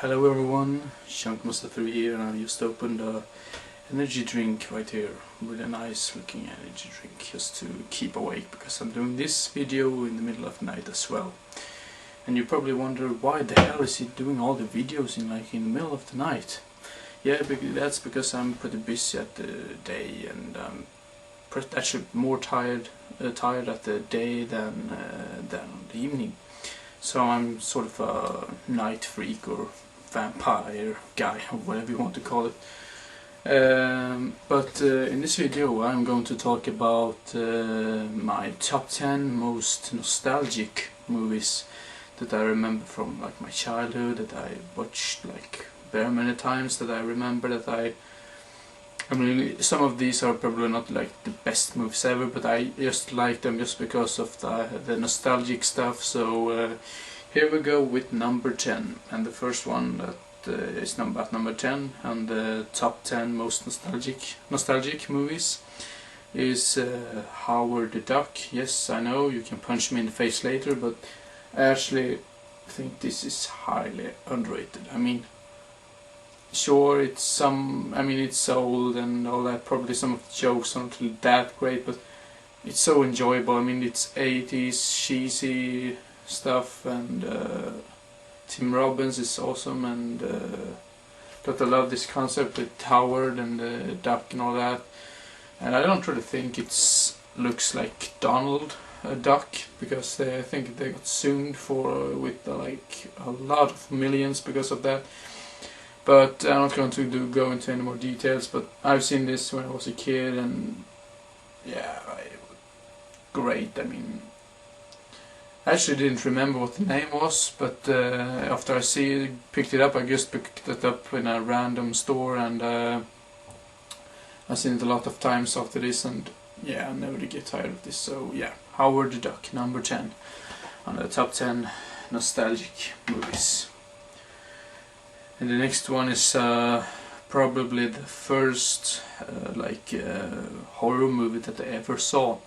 Hello everyone, Chunkmaster3 here, and I just opened a energy drink right here with a nice looking energy drink just to keep awake, because I'm doing this video in the middle of the night as well. And you probably wonder, why the hell is he doing all the videos in the middle of the night? Yeah, that's because I'm pretty busy at the day, and I'm actually more tired at the day than on the evening. So I'm sort of a night freak or vampire guy, or whatever you want to call it. But in this video I'm going to talk about my top 10 most nostalgic movies that I remember from my childhood, that I watched very many times, that I remember that I mean, some of these are probably not the best movies ever, but I just like them just because of the nostalgic stuff. So here we go with number 10, and the first one that is number 10 on the top 10 most nostalgic movies is Howard the Duck. Yes, I know you can punch me in the face later, but I actually think this is highly underrated. I mean, sure, it's old and all that, probably some of the jokes aren't really that great, but it's so enjoyable. I mean, it's 80s cheesy stuff, and Tim Robbins is awesome, and got to love this concept with Howard and the duck and all that. And I don't really think it looks like Donald Duck, because I think they got sued with a lot of millions because of that. But I'm not going to go into any more details, but I've seen this when I was a kid, and yeah, great. I mean, I actually didn't remember what the name was, but after I picked it up, I just picked it up in a random store, and I've seen it a lot of times after this, and yeah, I never did get tired of this. So yeah, Howard the Duck, number 10 on the top 10 nostalgic movies. And the next one is probably the first horror movie that I ever saw,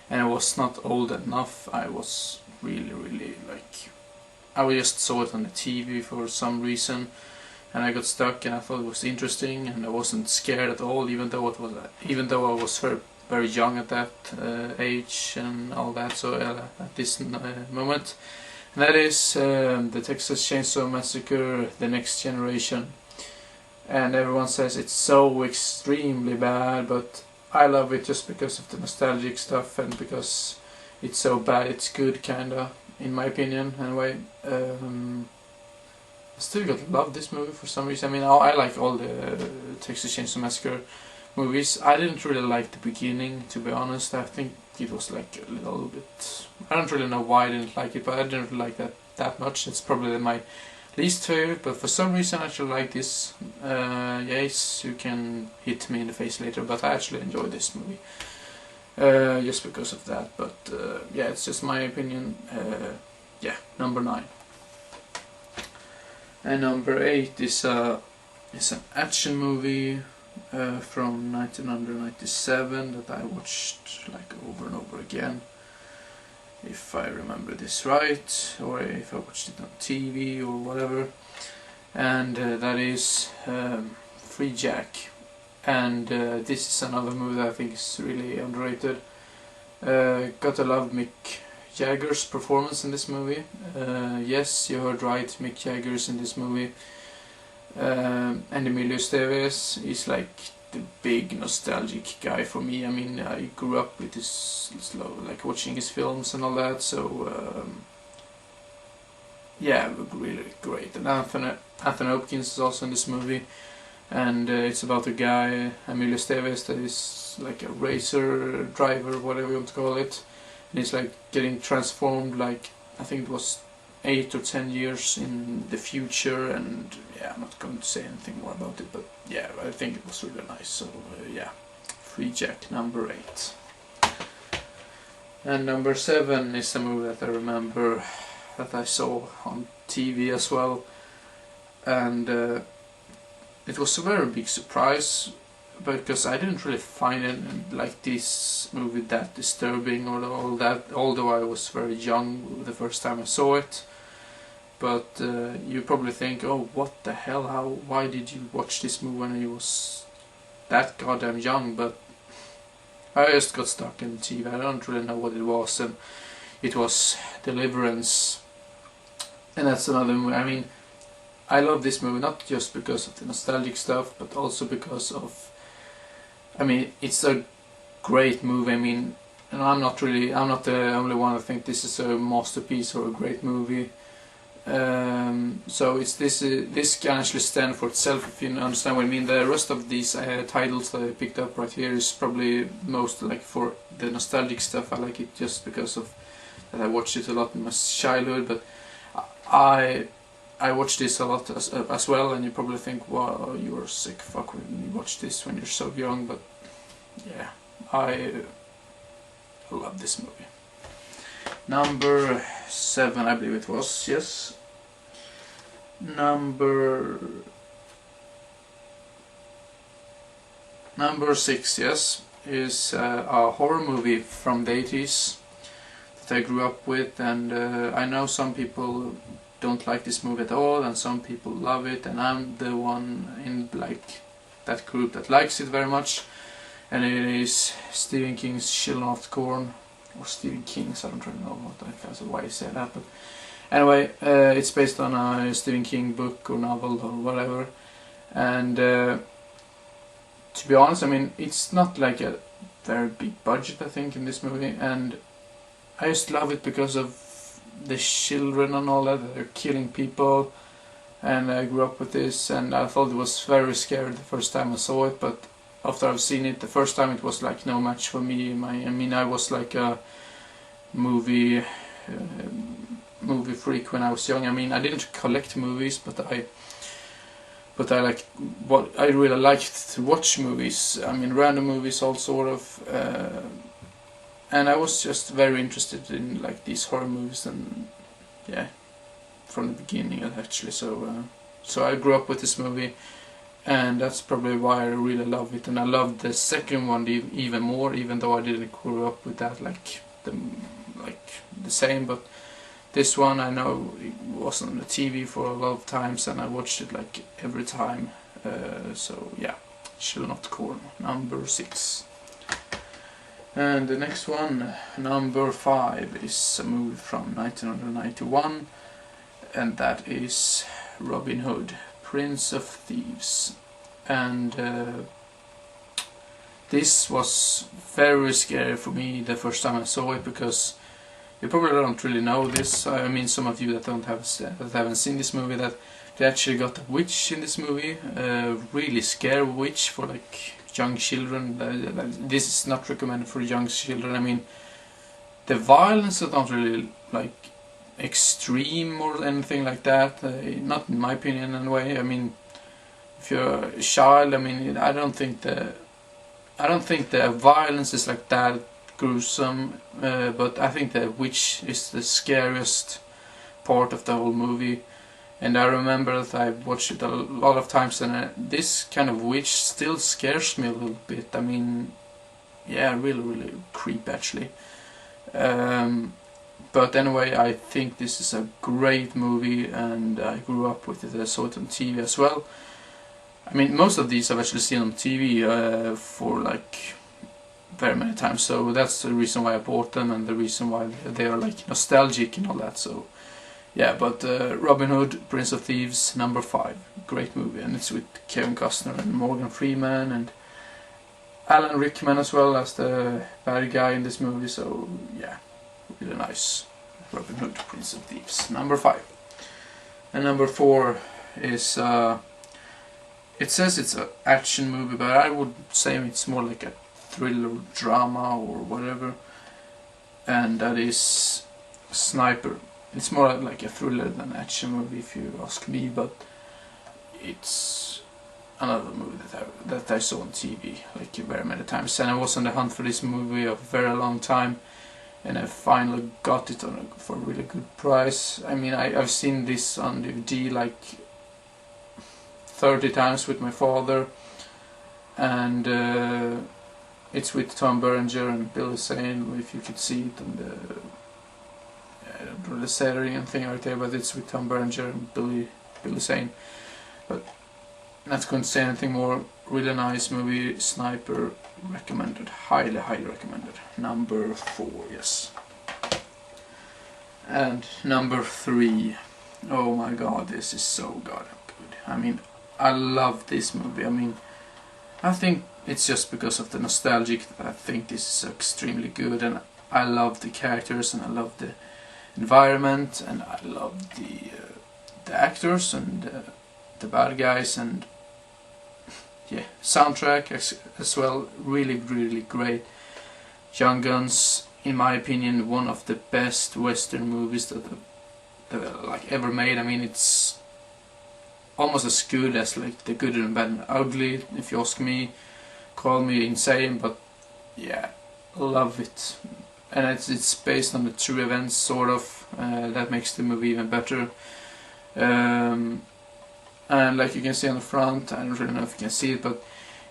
and I was not old enough. I was really I just saw it on the TV for some reason, and I got stuck, and I thought it was interesting, and I wasn't scared at all, even though I was very young at that age and all that. So at this moment. And that is the Texas Chainsaw Massacre: The Next Generation. And everyone says it's so extremely bad, but I love it just because of the nostalgic stuff, and because it's so bad it's good, kinda, in my opinion. Anyway, I still got to love this movie for some reason. I mean, I like all the Texas Chainsaw Massacre movies. I didn't really like the beginning, to be honest. I think it was a little bit, I don't really know why I didn't like it, but I didn't really like that much. It's probably my least favorite, but for some reason I actually like this. Yes, you can hit me in the face later, but I actually enjoy this movie just because of that. But yeah, it's just my opinion. Yeah, number 9. And number 8 is an action movie from 1997 that I watched over and over again, if I remember this right, or if I watched it on TV or whatever. And that is Free Jack. And this is another movie that I think is really underrated. Gotta love Mick Jagger's performance in this movie. Yes, you heard right, Mick Jagger is in this movie. And Emilio Estevez is the big nostalgic guy for me. I mean, I grew up with this, watching his films and all that, so yeah, really great. And Anthony Hopkins is also in this movie, and it's about a guy, Emilio Estevez, that is a racer driver, whatever you want to call it, and he's getting transformed, I think it was 8 or 10 years in the future. And yeah, I'm not going to say anything more about it, but yeah, I think it was really nice. So yeah, Free Jack, number 8. And number 7 is a movie that I remember that I saw on TV as well, and it was a very big surprise, because I didn't really find it this movie that disturbing or all that, although I was very young the first time I saw it. but you probably think, oh, what the hell, why did you watch this movie when you was that goddamn young? But I just got stuck in TV. I don't really know what it was, and it was Deliverance. And that's another movie. I mean, I love this movie not just because of the nostalgic stuff, but also because of, I mean, it's a great movie. I mean, and I'm not the only one who think this is a masterpiece or a great movie. So it's this can actually stand for itself, if you understand what I mean. The rest of these titles that I picked up right here is probably most like for the nostalgic stuff. I like it just because of that I watched it a lot in my childhood, but I watched this a lot as well, and you probably think, wow, you're a sick fuck when you watch this when you're so young, but yeah, I love this movie. Number 7, I believe it was, yes. Number 6, yes, is a horror movie from the 80s that I grew up with, and I know some people don't like this movie at all, and some people love it, and I'm the one in like that group that likes it very much, and it is Stephen King's Children of the Corn, or Stephen King's, I don't really know why he said that, but anyway, it's based on a Stephen King book or novel or whatever, and to be honest, I mean, it's not like a very big budget, I think, in this movie, and I just love it because of the children and all that. They're killing people, and I grew up with this, and I thought it was very scary the first time I saw it, but after I've seen it the first time, it was like no match for me. I mean, I was like a movie freak when I was young. I mean, I didn't collect movies, but I like what I really liked to watch movies. I mean, random movies, all sort of. And I was just very interested in like these horror movies, and yeah, from the beginning actually. So I grew up with this movie, and that's probably why I really love it. And I loved the second one even more, even though I didn't grow up with that like the same. But this one, I know it was on the TV for a lot of times, and I watched it like every time. So yeah, Children of the Corn, number 6. And the next one, number 5, is a movie from 1991, and that is Robin Hood, Prince of Thieves. And this was very scary for me the first time I saw it, because you probably don't really know this. I mean, some of you that haven't seen this movie, that they actually got a witch in this movie, a really scary witch for like young children. This is not recommended for young children. I mean, the violence is not really like extreme or anything like that, not in my opinion anyway. I mean, if you're a child, I mean, I don't think the violence is like that gruesome, but I think the witch is the scariest part of the whole movie. And I remember that I watched it a lot of times, and this kind of witch still scares me a little bit. I mean, yeah, really creepy actually. But anyway, I think this is a great movie, and I grew up with it. I saw it on TV as well. I mean, most of these I've actually seen on TV for like very many times, so that's the reason why I bought them, and the reason why they are like nostalgic and all that. So yeah, but Robin Hood, Prince of Thieves, number 5, great movie, and it's with Kevin Costner and Morgan Freeman and Alan Rickman as well as the bad guy in this movie. So yeah, really nice. Robin Hood, Prince of Thieves, number 5. And number 4 is it says it's an action movie, but I would say it's more like a thriller drama or whatever, and that is Sniper. It's more like a thriller than action movie, if you ask me, but it's another movie that I saw on TV like very many times, and I was on the hunt for this movie a very long time, and I finally got it for a really good price. I mean, I've seen this on DVD like 30 times with my father, and it's with Tom Berenger and Billy Zane, if you could see it, and I don't really say anything right there, but it's with Tom Berenger and Billy Zane. But not going to say anything more. Really nice movie. Sniper, recommended, highly recommended. Number 4, yes. And number 3. Oh my god, this is so goddamn good. I mean, I love this movie. I mean, I think it's just because of the nostalgic that I think this is extremely good, and I love the characters, and I love the environment, and I love the actors and the bad guys, and yeah, soundtrack as well. Really great. Young Guns, in my opinion, one of the best Western movies that like ever made. I mean, it's almost as good as like The Good and Bad and Ugly, if you ask me. Call me insane, but yeah, love it. And it's based on the true events, sort of. That makes the movie even better. And like you can see on the front, I don't really know if you can see it, but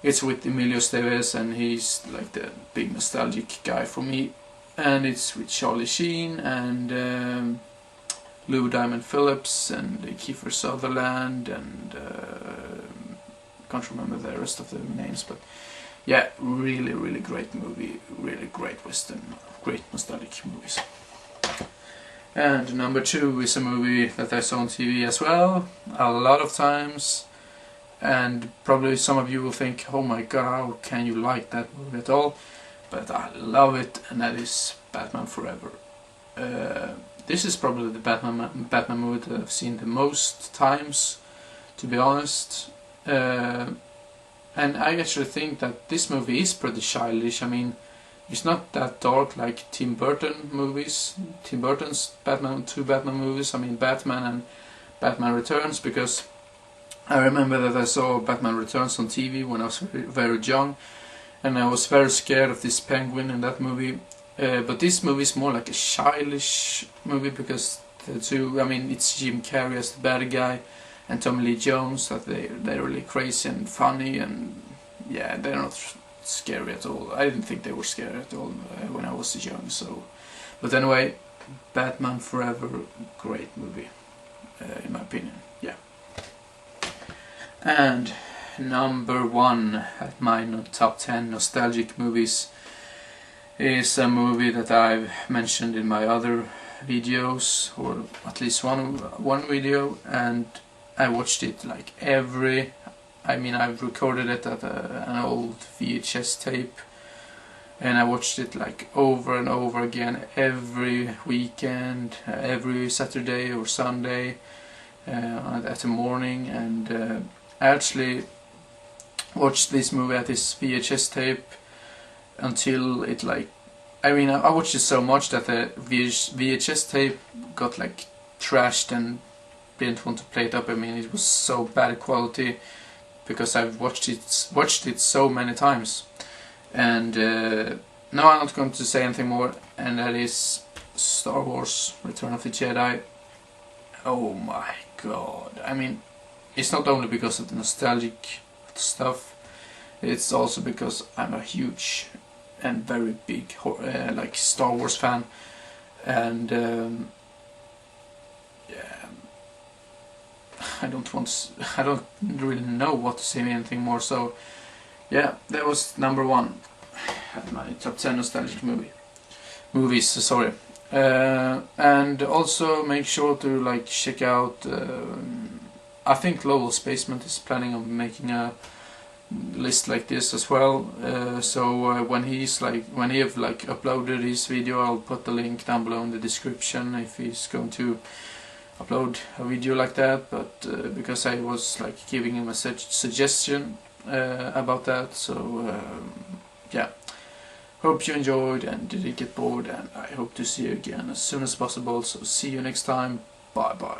it's with Emilio Estevez, and he's like the big nostalgic guy for me. And it's with Charlie Sheen and Lou Diamond Phillips and Kiefer Sutherland, and can't remember the rest of the names, but yeah, really great movie, really great Western, great nostalgic movies. And number 2 is a movie that I saw on TV as well, a lot of times, and probably some of you will think, oh my god, how can you like that movie at all? But I love it, and that is Batman Forever. This is probably the Batman movie that I've seen the most times, to be honest. And I actually think that this movie is pretty childish. I mean, it's not that dark like Tim Burton movies. Tim Burton's two Batman movies. I mean, Batman and Batman Returns, because I remember that I saw Batman Returns on TV when I was very young, and I was very scared of this penguin in that movie. But this movie is more like a childish movie, because the two, I mean, it's Jim Carrey as the bad guy and Tommy Lee Jones, that they're really crazy and funny, and yeah, they're not scary at all. I didn't think they were scary at all when I was young. So, but anyway, Batman Forever, great movie, in my opinion. Yeah. And number 1 at my top 10 nostalgic movies is a movie that I've mentioned in my other videos, or at least one video, and I watched it like I've recorded it at an old VHS tape, and I watched it like over and over again every weekend, every Saturday or Sunday at the morning, and I actually watched this movie at this VHS tape until it like, I mean, I watched it so much that the VHS tape got like trashed and didn't want to play it up. I mean, it was so bad quality because I've watched it so many times. And now I'm not going to say anything more, and that is Star Wars Return of the Jedi. Oh my god. I mean, it's not only because of the nostalgic stuff, it's also because I'm a huge and very big like Star Wars fan, and yeah, I don't really know what to say anything more. So yeah, that was number 1 at my top 10 nostalgic movies. Sorry. And also make sure to like check out. I think Lowell's Basement is planning on making a list like this as well. So when he have like uploaded his video, I'll put the link down below in the description if he's going to upload a video like that. But because I was like giving him a suggestion about that, so yeah. Hope you enjoyed and didn't get bored, and I hope to see you again as soon as possible. So see you next time. Bye bye.